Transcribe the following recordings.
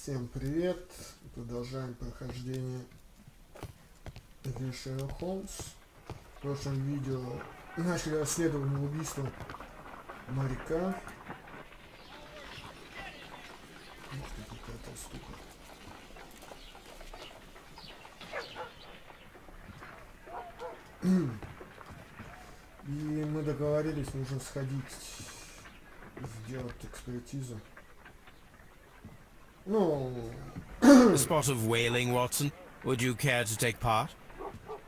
Всем привет! Продолжаем прохождение игры Sherlock Holmes. В прошлом видео начали расследование убийства моряка. Ух ты, какая-то штука. И мы договорились, нужно сходить, сделать экспертизу. Ну... A spot of whaling, Watson. Would you care to take part?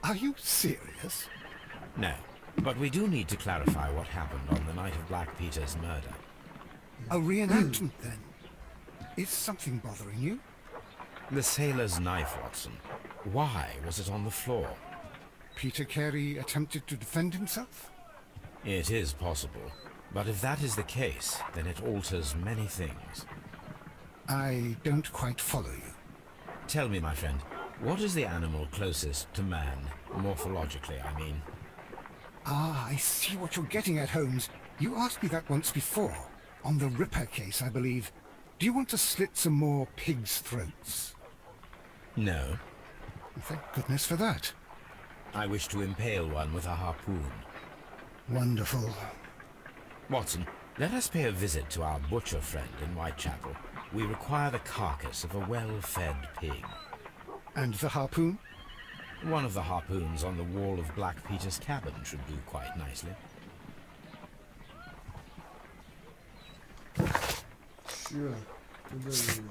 Are you serious? No. But we do need to clarify what happened on the night of Black Peter's murder. A reenactment, then? Is something bothering you? The sailor's knife, Watson. Why was it on the floor? Peter Carey attempted to defend himself? It is possible. But if that is the case, then it alters many things. I don't quite follow you. Tell me, my friend, what is the animal closest to man, morphologically, I mean? Ah, I see what you're getting at, Holmes. You asked me that once before. On the Ripper case, I believe. Do you want to slit some more pigs' throats? No. Thank goodness for that. I wish to impale one with a harpoon. Wonderful. Watson, let us pay a visit to our butcher friend in Whitechapel. We require the carcass of a well-fed pig. And the harpoon? One of the harpoons on the wall of Black Peter's cabin should do quite nicely. Sure. Куда я иду?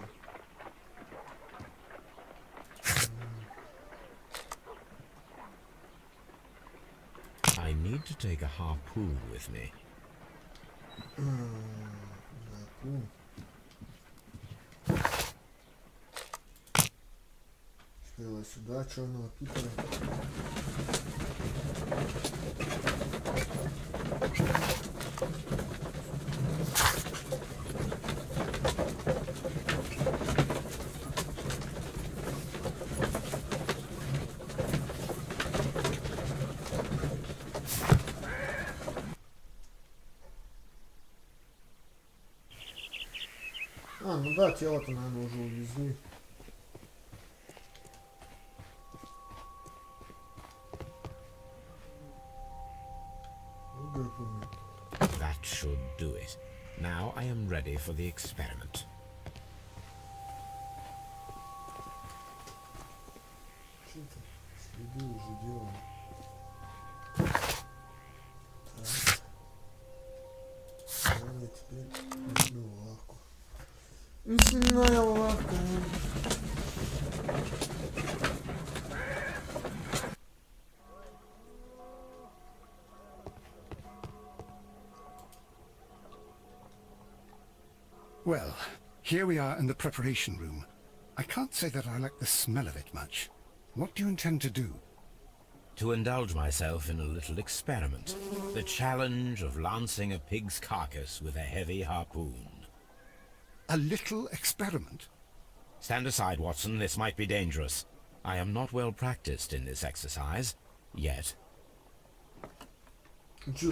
I need to take a harpoon with me. Harpoon. Стрела сюда, черного Питера. Ну да, тело-то, наверное, уже увезли. That should do it. Now I am ready for the experiment. Что-то следы уже делаем. Так. Давай теперь начну лавку. Начиная лавка. Well, here we are in the preparation room. I can't say that I like the smell of it much. What do you intend to do? To indulge myself in a little experiment. The challenge of lancing a pig's carcass with a heavy harpoon. A little experiment? Stand aside, Watson. This might be dangerous. I am not well practiced in this exercise. Yet.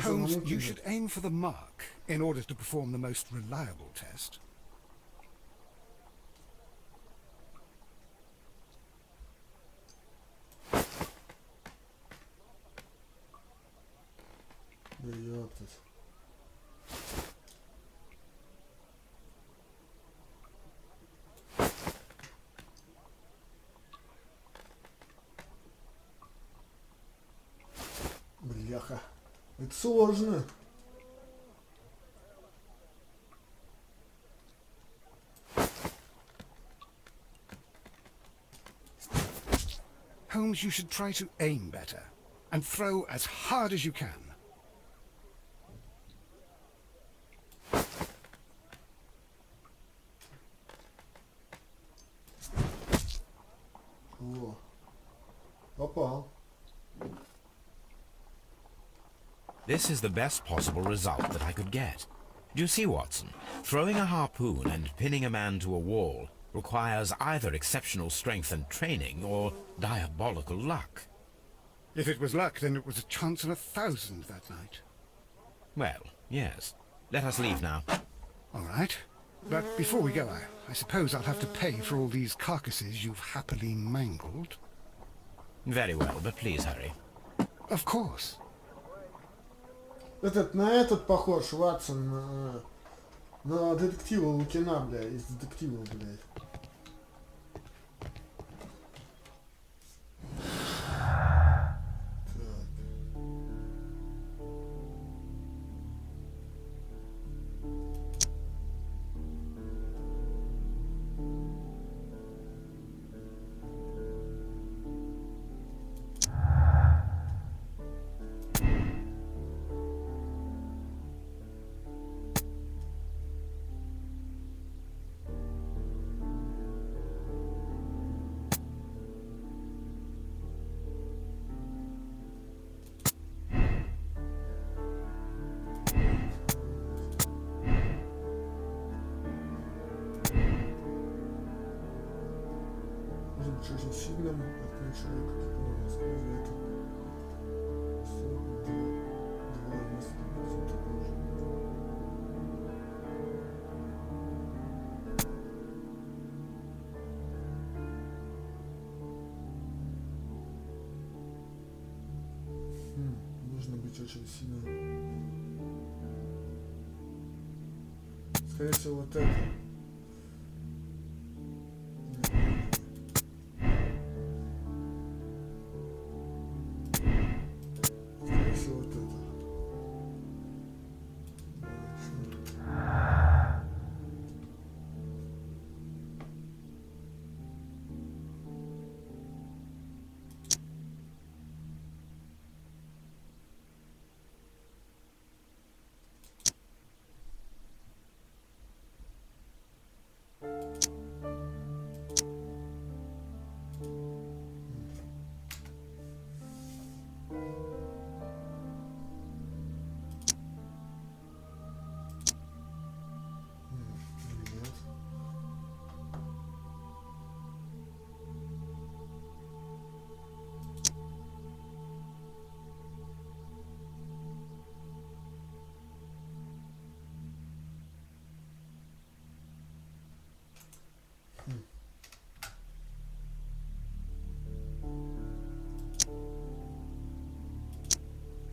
Holmes, you should aim for the mark in order to perform the most reliable test. Да ёптать. Бляха. Это сложно. Holmes, you should try to aim better and throw as hard as you can. О, попал. This is the best possible result that I could get. Do you see, Watson? Throwing a harpoon and pinning a man to a wall requires either exceptional strength and training or diabolical luck. If it was luck, then it was a chance in 1,000 that night. Well, yes. Let us leave now. All right. But before we go, I suppose I'll have to pay for all these carcasses you've happily mangled. Very well, but please hurry. Of course. На этот похож, Ватсон, на детектива Лукина, бля, из детектива, блядь. Очень сильным отмечаю, как я понял, рассказывает. Два места такого же. Нужно быть очень сильным. Скорее всего, вот это.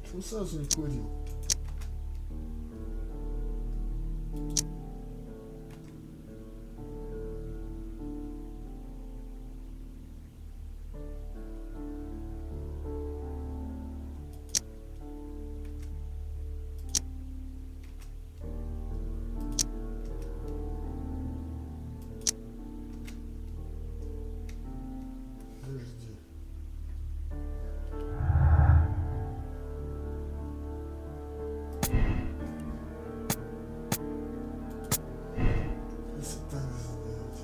Чего сразу не ходил? Подожди. Если так сделать.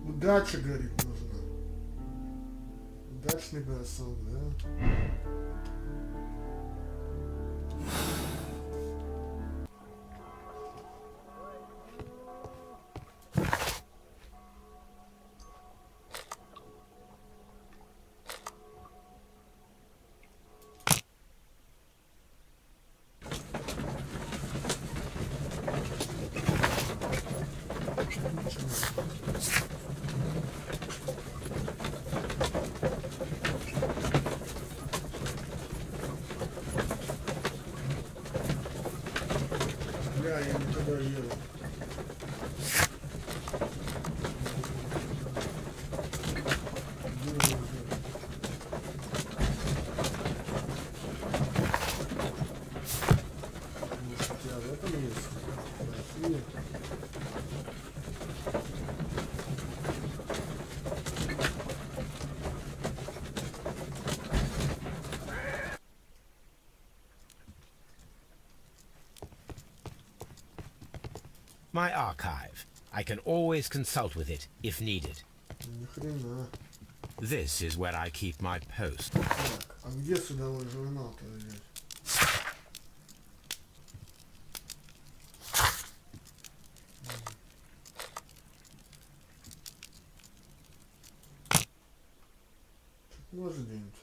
Удача, говорит, нужна. Удачный бросок, да? Бля, я никогда ел. Может, у тебя в этом есть? Большие. My archive. I can always consult with it if needed. Ни хрена. This is where I keep my post. Так, а где судовой журнал-то взять? Может где-нибудь.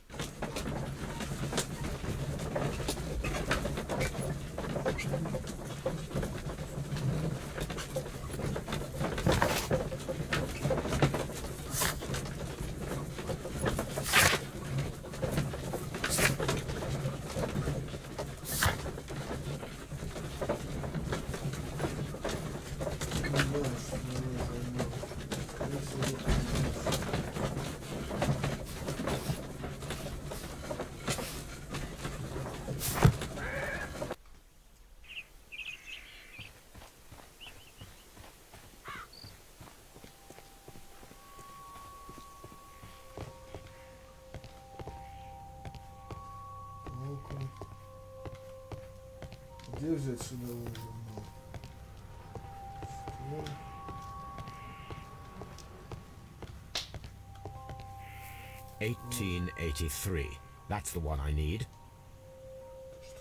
Где взять судовой журнал? 1883. That's the one I need.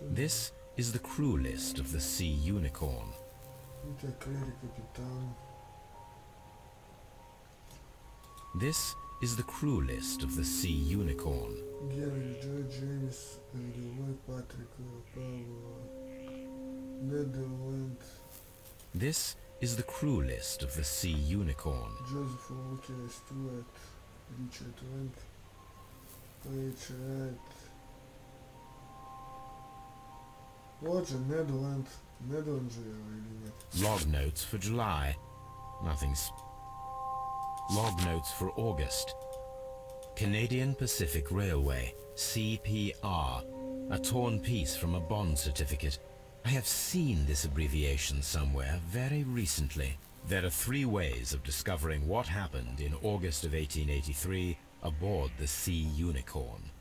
This is the crew list of the Sea Unicorn. This is the crew list of the Sea Unicorn. This is the crew list of the Sea Unicorn. Joseph Walker, Stewart, Richard Rank, Page Wright. Вот же, Ned Land же его или нет? Log notes for July. Nothing's. Log notes for August. Canadian Pacific Railway, CPR. A torn piece from a bond certificate. I have seen this abbreviation somewhere very recently. There are 3 ways of discovering what happened in August of 1883 aboard the Sea Unicorn.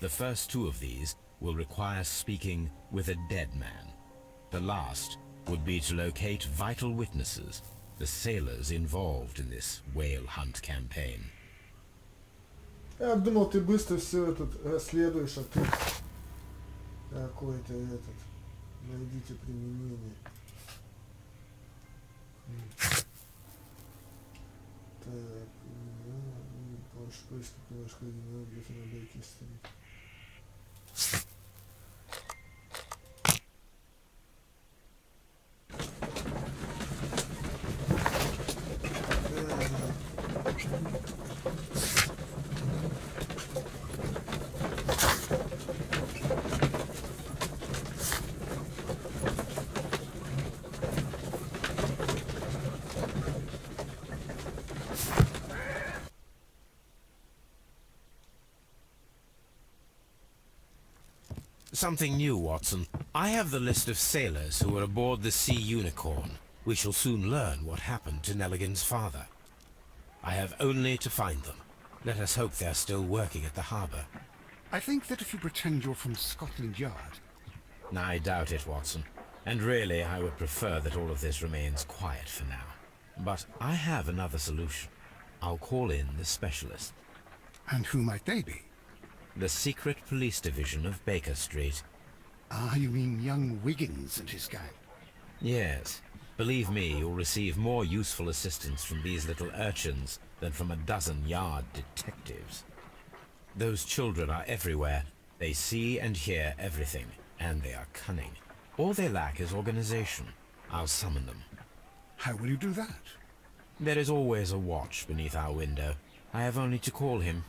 The first 2 of these will require speaking with a dead man. The last would be to locate vital witnesses, the sailors involved in this whale hunt campaign. Я думал, ты быстро все тут расследуешь, а ты какой-то этот. Найдите применение. Так, поиск приложения где-то на Бейке стоит. Something new, Watson. I have the list of sailors who were aboard the Sea Unicorn. We shall soon learn what happened to Nelligan's father. I have only to find them. Let us hope they're still working at the harbour. I think that if you pretend you're from Scotland Yard... I doubt it, Watson. And really, I would prefer that all of this remains quiet for now. But I have another solution. I'll call in the specialist. And who might they be? The secret police division of Baker Street. Ah, you mean young Wiggins and his gang? Yes. Believe me, you'll receive more useful assistance from these little urchins than from a dozen yard detectives. Those children are everywhere. They see and hear everything, and they are cunning. All they lack is organization. I'll summon them. How will you do that? There is always a watch beneath our window. I have only to call him.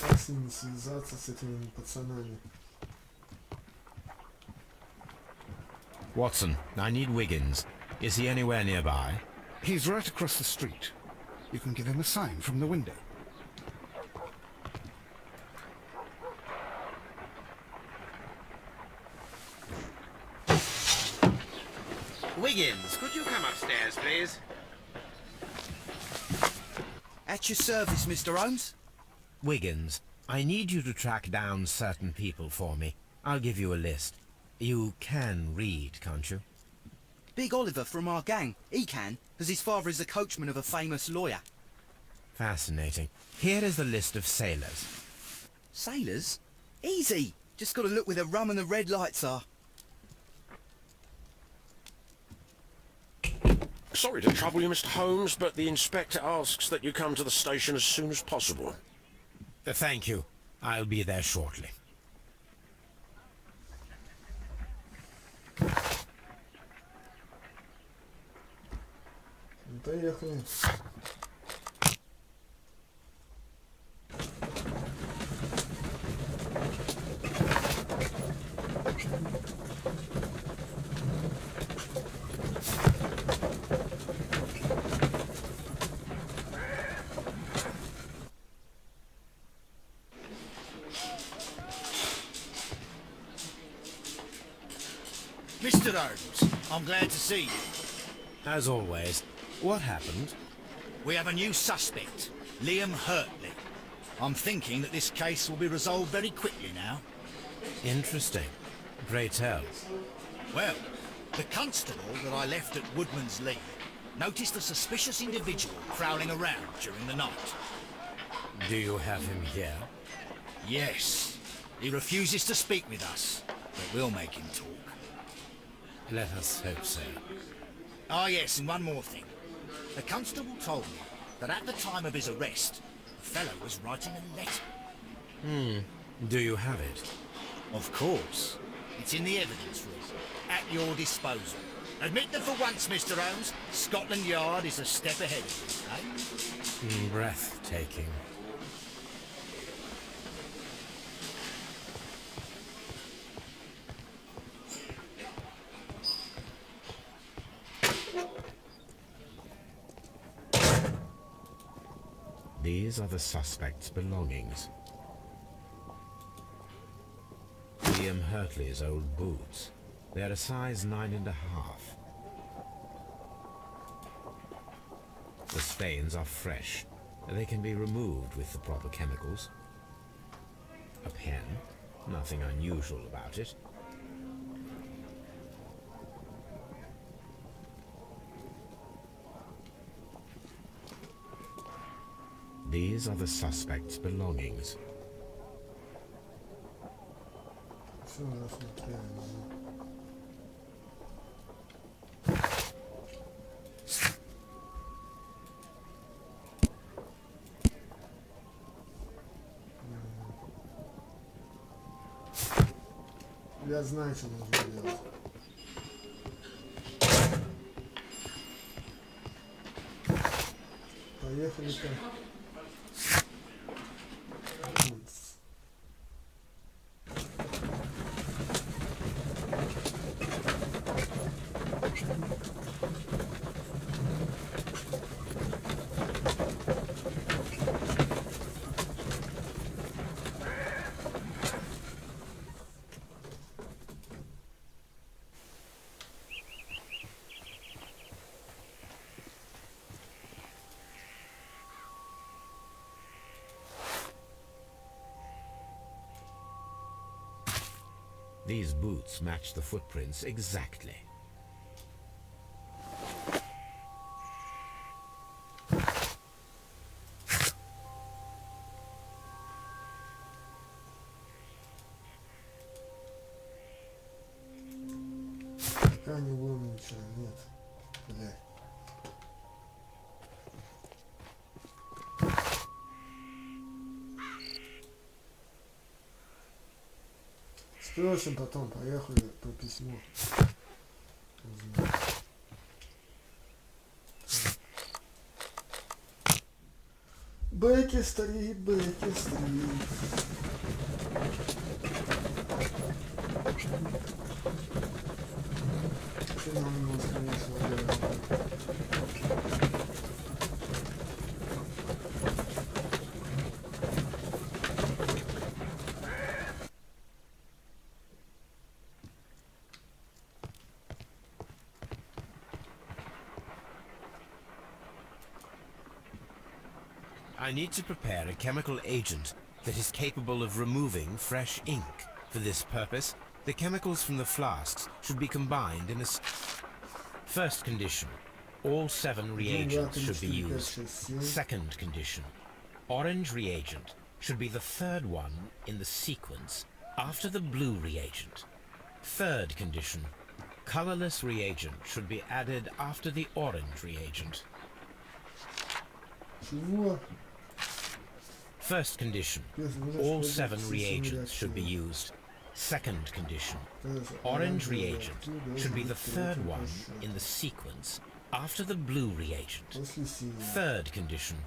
Как с ними связаться, с этими пацанами? Watson, I need Wiggins. Is he anywhere nearby? He's right across the street. You can give him a sign from the window. Wiggins, could you come upstairs, please? At your service, Mr. Holmes. Wiggins, I need you to track down certain people for me. I'll give you a list. You can read, can't you? Big Oliver from our gang, he can, as his father is the coachman of a famous lawyer. Fascinating. Here is the list of sailors. Sailors? Easy! Just gotta look where the rum and the red lights are. Sorry to trouble you, Mr. Holmes, but the inspector asks that you come to the station as soon as possible. Thank you. I'll be there shortly. Поехали. Mr. Holmes, I'm glad to see you. As always, what happened? We have a new suspect, Liam Hurtley. I'm thinking that this case will be resolved very quickly now. Interesting. Pray tell. Well, the constable that I left at Woodman's Lee noticed a suspicious individual prowling around during the night. Do you have him here? Yes, he refuses to speak with us, but we'll make him talk. Let us hope so. Ah yes, and one more thing. The constable told me that at the time of his arrest, the fellow was writing a letter. Do you have it? Of course. It's in the evidence room, at your disposal. Admit that for once, Mr. Holmes, Scotland Yard is a step ahead of you, eh? Breathtaking. These are the suspect's belongings. Liam Hurtley's old boots. They're a size 9.5. The stains are fresh. They can be removed with the proper chemicals. A pen. Nothing unusual about it. These are the suspect's belongings. Все рассмотрели. Я знаю, что нужно делать. Поехали-ка. These boots match the footprints exactly. Пока не будем ничего, нет. Блядь. Спросим потом, поехали по письму. Бэки-стрит, Бэки-стрит. Что нам его скорее всего делать? I need to prepare a chemical agent that is capable of removing fresh ink. For this purpose, the chemicals from the flasks should be combined in a... First condition. All 7 reagents should be used. Second condition. Orange reagent should be the third one in the sequence after the blue reagent. Third condition. Colorless reagent should be added after the orange reagent. Чего? First condition. All 7 reagents should be used. Second condition. Orange reagent should be the third one in the sequence after the blue reagent. После синего. Third condition.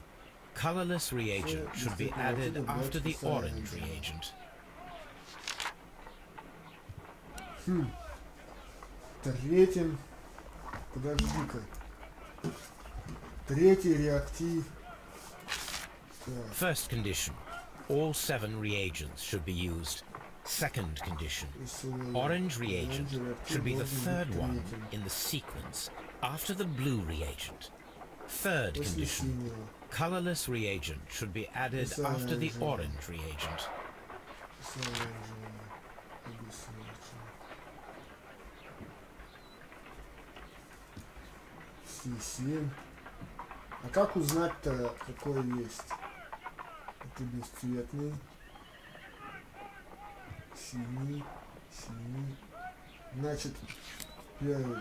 Colorless reagent should be added after the orange reagent. Третьим... Подожди-ка. Третий реактив. Так. First condition. All 7 reagents should be used. Second condition. Orange reagent should be the third one in the sequence after the blue reagent. Third После condition. синего. Colorless reagent should be added После after the оранжевого. orange reagent. После оранжевого. Объясняется. Все 7. А как узнать-то, какой есть? Это бесцветный. Синий. Синий. Значит, первый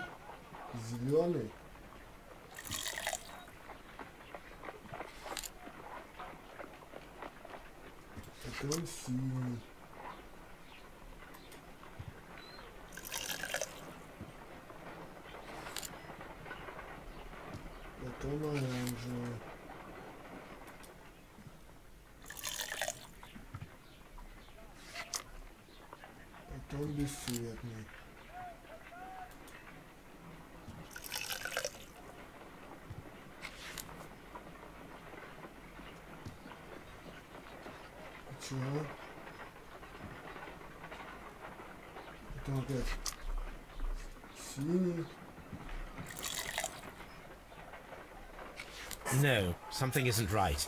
зеленый. Потом синий. Потом оранжевый. Потом бесцветный. Чего? Потом опять синий. No, something isn't right.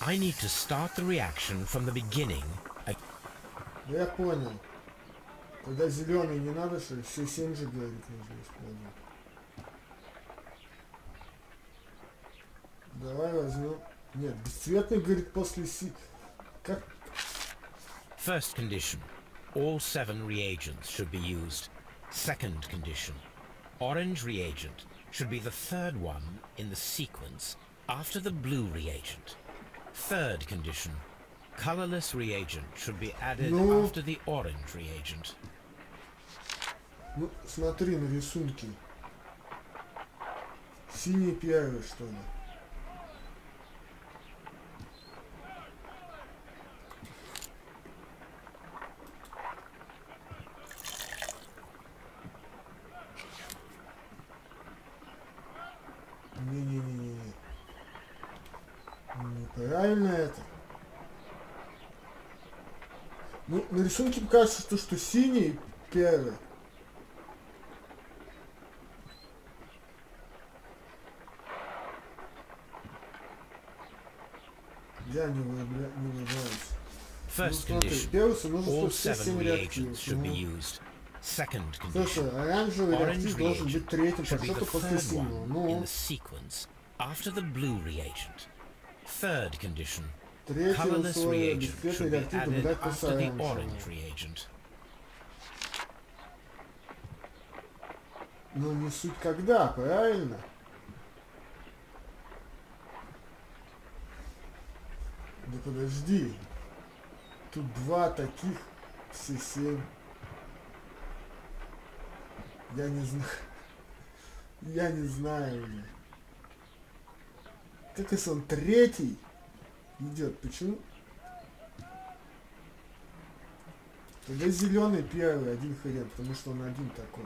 I need to start the reaction from the beginning. Да я понял. Когда зеленый не надо, что ли? Все 7 же, говорит, нужно использовать. Давай возьмем... Нет, бесцветный, говорит, после Как? First condition. All 7 reagents should be used. Second condition. Orange reagent should be the third one in the sequence after the blue reagent. Third condition. Colorless reagent should be added No. after the orange reagent. Ну, смотри на рисунки. Синий первый, что ли? Не-не-не-не. Неправильно это. Ну, на рисунке кажется, что синий первый. Я не выбираюсь. First Ну, смотри, condition. первый нужно, All чтобы все 7 7 reagents реактивов. should be Ну, used. Second слушай, condition. оранжевый Orange реактив должен быть reagent третьим, should по be the счету после third синего. one in Ну, the sequence after the blue reagent. Third condition. третье Colorless условие reagent бесцветный should be реактив added добавлять после after the оранжевого. orange reagent. Ну, не суть когда, правильно? Да подожди. Тут два таких, все 7. Я не знаю. Я не знаю уже. Как если он третий идет? Почему? Тогда зеленый первый, один хрен, потому что он один такой.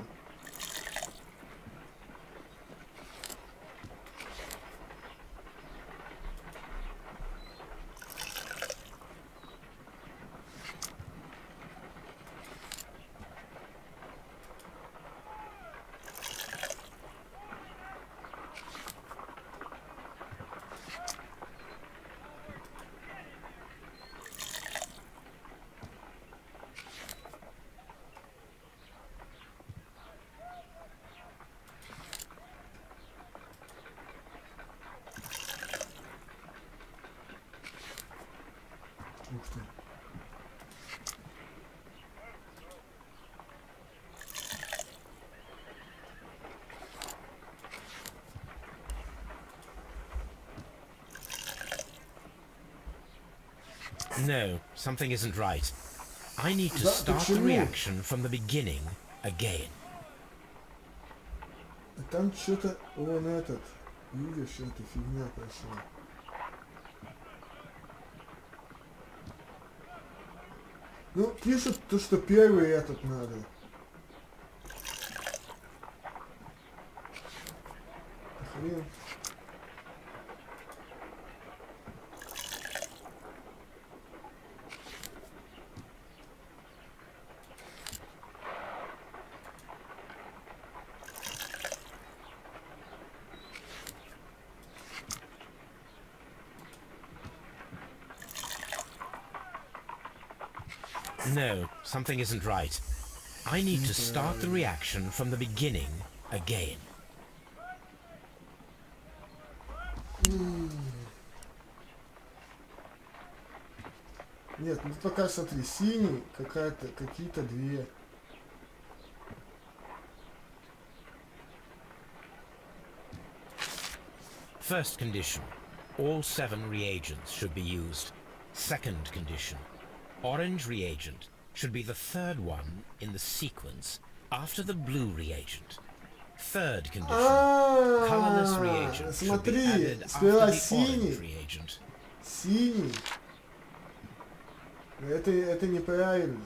No, something isn't right. I need to Да, start the почему? reaction from the beginning again. А там что-то он этот, видишь, эта фигня прошла. Ну, пишут то, что первый этот надо. Хрен. No, something isn't right. I need to start the reaction from the beginning again. Нет, ну пока смотри, синий, какие-то две. First condition. All 7 reagents should be used. Second condition. Orange reagent should be the third one in the sequence after the blue reagent. Third condition. Colorless reagent should be Смотри, added after сперва the синий. orange reagent. Синий. Это неправильно.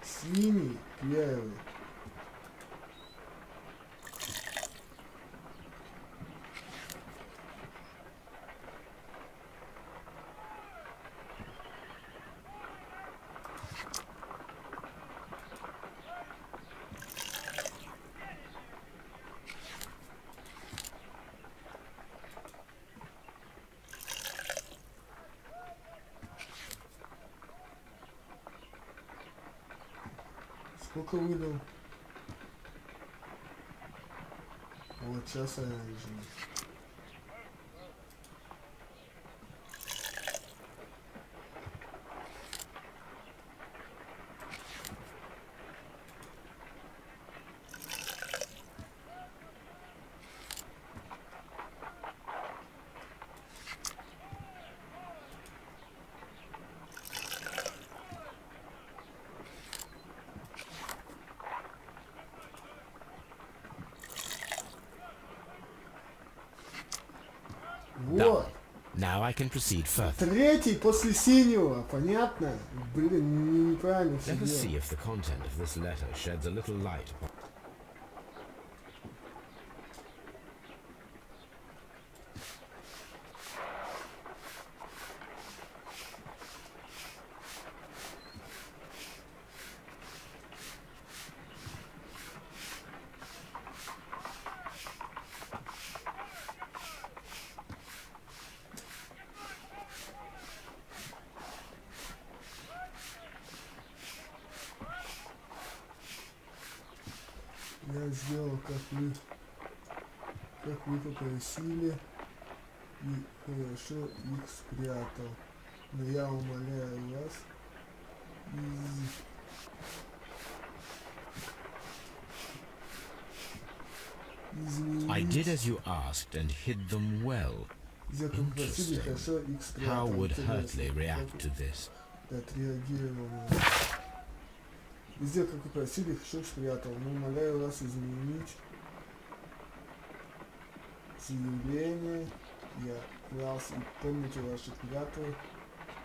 Синий первый. Сколько выдал? Вот сейчас я вижу. Вот. Now I can proceed further. Третий после синего, понятно? Блин, неправильно все Let us see делал. if the content of this letter sheds a little light upon... Я сделал, как вы попросили, и хорошо их спрятал. Но я умоляю вас, I did as you asked and hid them well. Где как вы просили, Interesting. хорошо их спрятал. How would Интересно, Hurtley react to как this? отреагировал на это. Везде, как вы просили, хорошо спрятал. Но умоляю вас изменить заявление. Я клялся и помните ваши клятвы.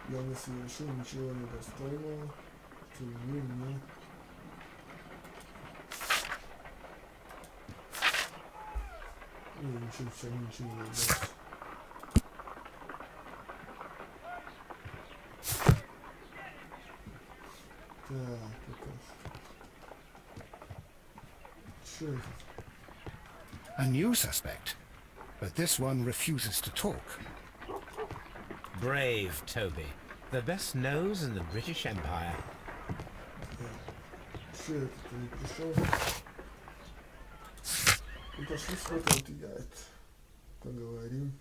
Я не совершил ничего недостойного, что вы мне... Ничего, все, ничего не удалось. Так, Sure. A new suspect, but this one refuses to talk. Brave Toby. The best nose in the British Empire. Все, это не пришел. Ну пошли с вот я это поговорим.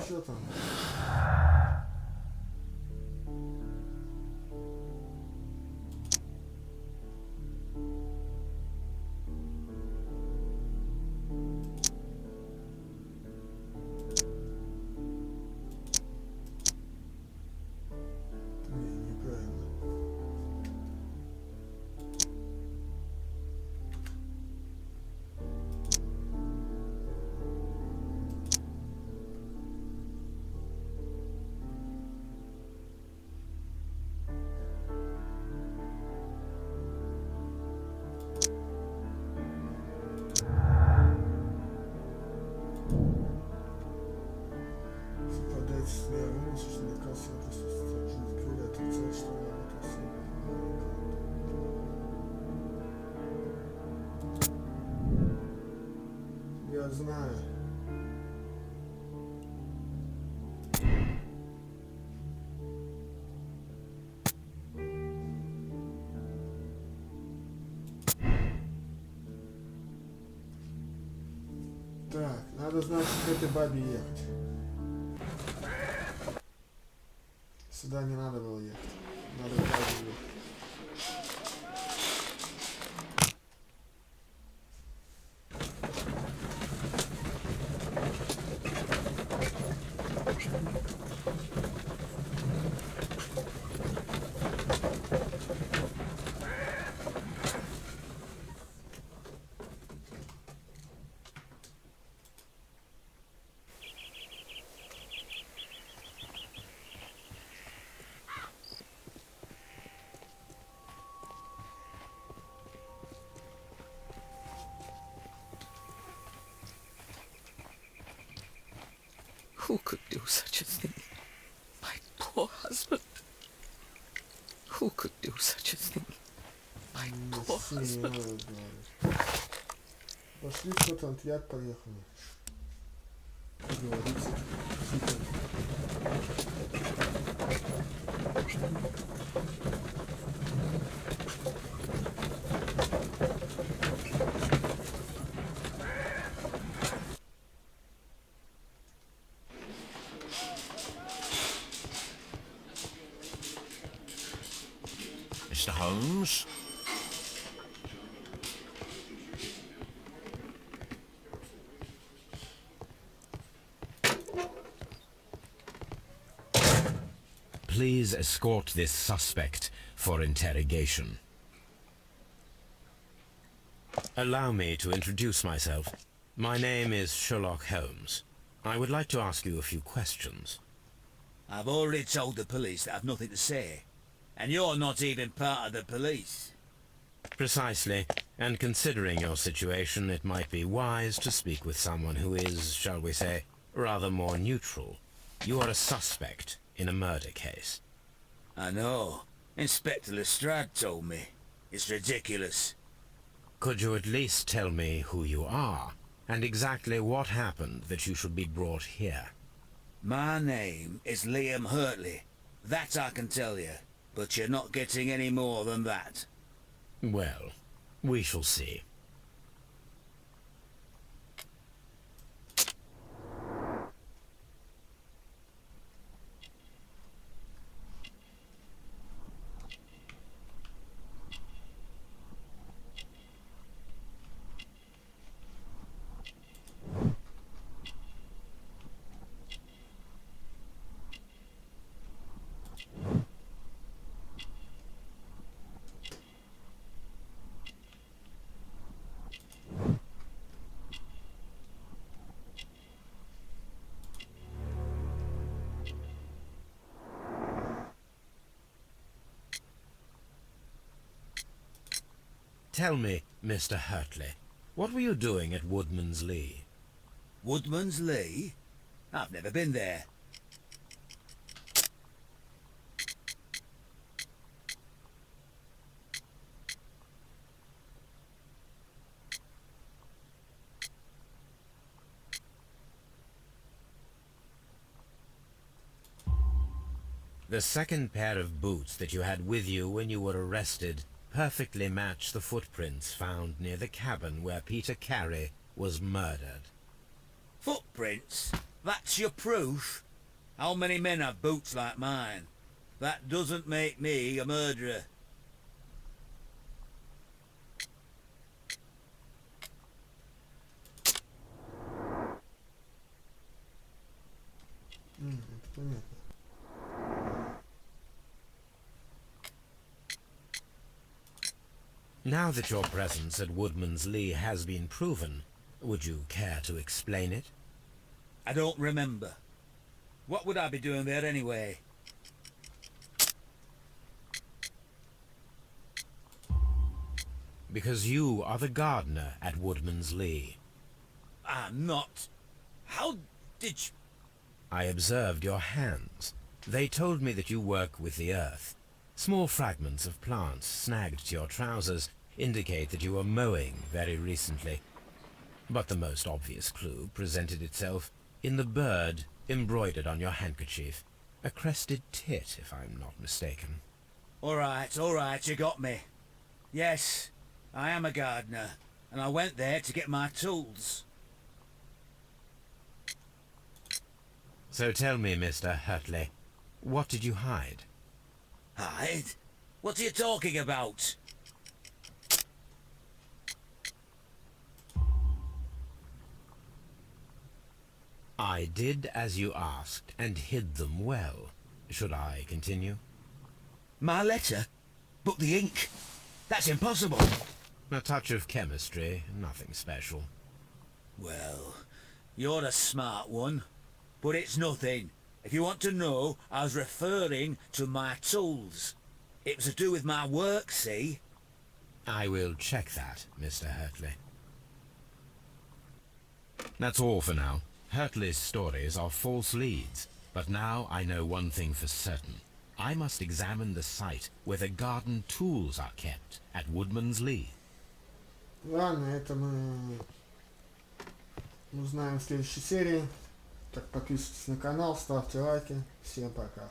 Что там? знаю. Так, надо знать, к этой бабе ехать. Сюда не надо было ехать. Надо к бабе ехать. Who could do such a thing? My poor husband. Who could do such a thing? My poor Не husband. надо говорить. Пошли в тот яд, поехали. Говорится. Mr. Holmes? Please escort this suspect for interrogation. Allow me to introduce myself. My name is Sherlock Holmes. I would like to ask you a few questions. I've already told the police that I've nothing to say. And you're not even part of the police. Precisely, and considering your situation, it might be wise to speak with someone who is, shall we say, rather more neutral. You are a suspect in a murder case. I know. Inspector Lestrade told me. It's ridiculous. Could you at least tell me who you are, and exactly what happened that you should be brought here? My name is Liam Hurtley. That I can tell you. But you're not getting any more than that. Well, we shall see. Tell me, Mr. Hurtley, what were you doing at Woodman's Lee? Woodman's Lee? I've never been there. The second pair of boots that you had with you when you were arrested perfectly match the footprints found near the cabin where Peter Carey was murdered. Footprints? That's your proof? How many men have boots like mine? That doesn't make me a murderer. Это понятно. Now that your presence at Woodman's Lee has been proven, would you care to explain it? I don't remember. What would I be doing there anyway? Because you are the gardener at Woodman's Lee. I'm not. How did you... I observed your hands. They told me that you work with the earth. Small fragments of plants snagged to your trousers indicate that you were mowing very recently. But the most obvious clue presented itself in the bird embroidered on your handkerchief. A crested tit, if I'm not mistaken. All right, you got me. Yes, I am a gardener, and I went there to get my tools. So tell me, Mr. Hurtley, what did you hide? Hide? What are you talking about? I did as you asked, and hid them well. Should I continue? My letter? But the ink? That's impossible. A touch of chemistry, nothing special. Well, you're a smart one. But it's nothing. If you want to know, I was referring to my tools. It was to do with my work, see? I will check that, Mr. Hurtley. That's all for now. Hurtley's stories are false leads, but now I know one thing for certain. I must examine the site where the garden tools are kept at Woodman's Lee. Ладно, это мы узнаем в следующей серии. Так, подписывайтесь на канал, ставьте лайки. Всем пока.